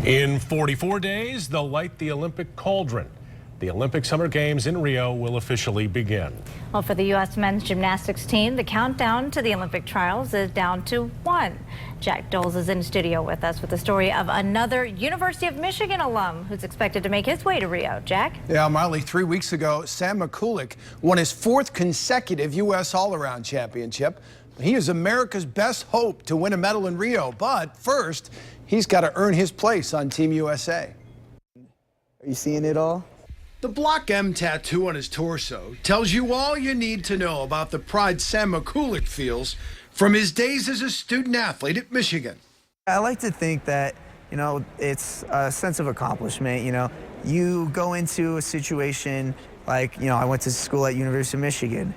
In 44 days, they'll light the Olympic cauldron. The Olympic Summer Games in Rio will officially begin. Well, for the U.S. men's gymnastics team, the countdown to the Olympic trials is down to 1. Jack Doles is in studio with us with the story of another University of Michigan alum who's expected to make his way to Rio. Jack? Yeah, Marley, 3 weeks ago, Sam McCulloch won his 4th consecutive U.S. All-Around Championship. He is America's best hope to win a medal in Rio, but first, he's got to earn his place on Team USA. Are you seeing it all? The Block M tattoo on his torso tells you all you need to know about the pride Sam McCulloch feels from his days as a student athlete at Michigan. I like to think that, it's a sense of accomplishment. You go into a situation like, I went to school at University of Michigan.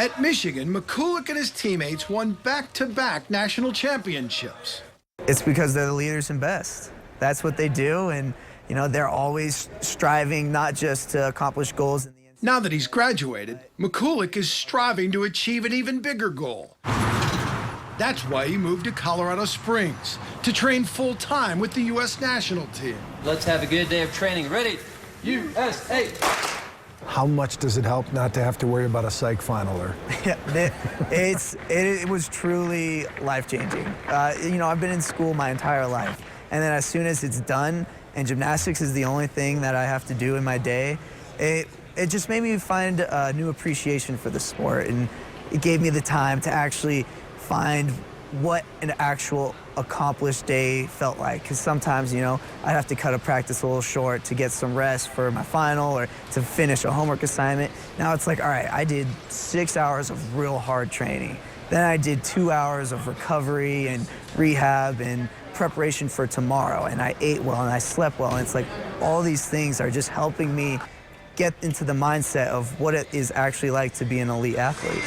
At Michigan, McCulloch and his teammates won back-to-back national championships. It's because they're the leaders and best. That's what they do, and they're always striving not just to accomplish goals. Now that he's graduated, McCulloch is striving to achieve an even bigger goal. That's why he moved to Colorado Springs to train full-time with the U.S. national team. Let's have a good day of training. Ready? USA! How much does it help not to have to worry about a psych final? It was truly life-changing. I've been in school my entire life, and then as soon as it's done, and gymnastics is the only thing that I have to do in my day, it just made me find a new appreciation for the sport, and it gave me the time to actually find what an actual accomplished day felt like. Because sometimes, I'd have to cut a practice a little short to get some rest for my final or to finish a homework assignment. Now it's like, all right, I did 6 hours of real hard training. Then I did 2 hours of recovery and rehab and preparation for tomorrow, and I ate well and I slept well, and it's like all these things are just helping me get into the mindset of what it is actually like to be an elite athlete.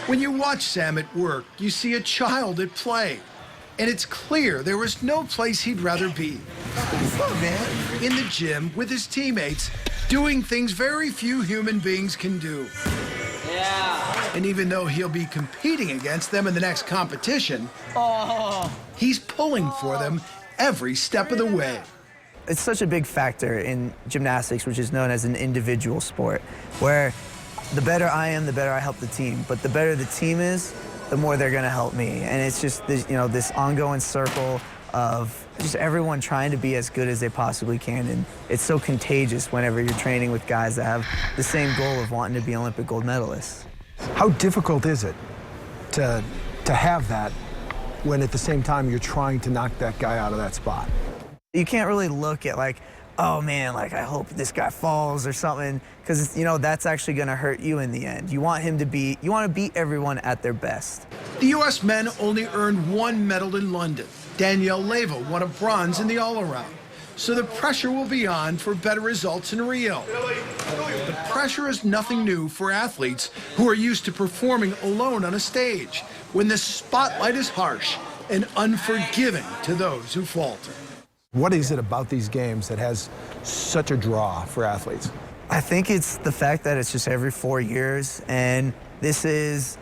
When you watch Sam at work, you see a child at play, and it's clear there was no place he'd rather be. What's up, man? In the gym with his teammates, doing things very few human beings can do. Yeah. And even though he'll be competing against them in the next competition, he's pulling for them every step of the way. It's such a big factor in gymnastics, which is known as an individual sport, where the better I am, the better I help the team. But the better the team is, the more they're going to help me. And it's just this, this ongoing circle of just everyone trying to be as good as they possibly can. And it's so contagious whenever you're training with guys that have the same goal of wanting to be Olympic gold medalists. How difficult is it to have that when at the same time you're trying to knock that guy out of that spot? You can't really look at like, oh man, like I hope this guy falls or something, because that's actually going to hurt you in the end. You want to beat everyone at their best. The U.S. men only earned 1 medal in London. Danielle Leva won a bronze in the all-around. So the pressure will be on for better results in Rio. The pressure is nothing new for athletes who are used to performing alone on a stage when the spotlight is harsh and unforgiving to those who falter. What is it about these games that has such a draw for athletes? I think it's the fact that it's just every 4 years, and this is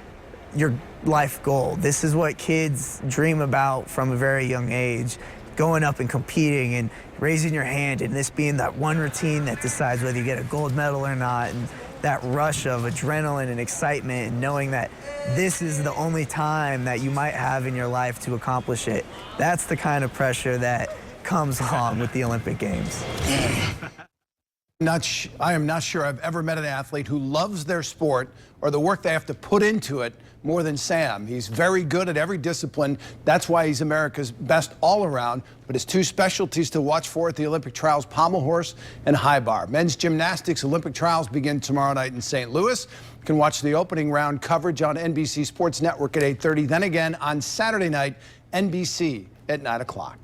your life goal. This is what kids dream about from a very young age, going up and competing and raising your hand, and this being that one routine that decides whether you get a gold medal or not, and that rush of adrenaline and excitement, and knowing that this is the only time that you might have in your life to accomplish it. That's the kind of pressure that comes along with the Olympic Games. I am not sure I've ever met an athlete who loves their sport or the work they have to put into it more than Sam. He's very good at every discipline. That's why he's America's best all around. But his 2 specialties to watch for at the Olympic trials, pommel horse and high bar. Men's gymnastics Olympic trials begin tomorrow night in St. Louis. You can watch the opening round coverage on NBC Sports Network at 8:30. Then again on Saturday night, NBC at 9 o'clock.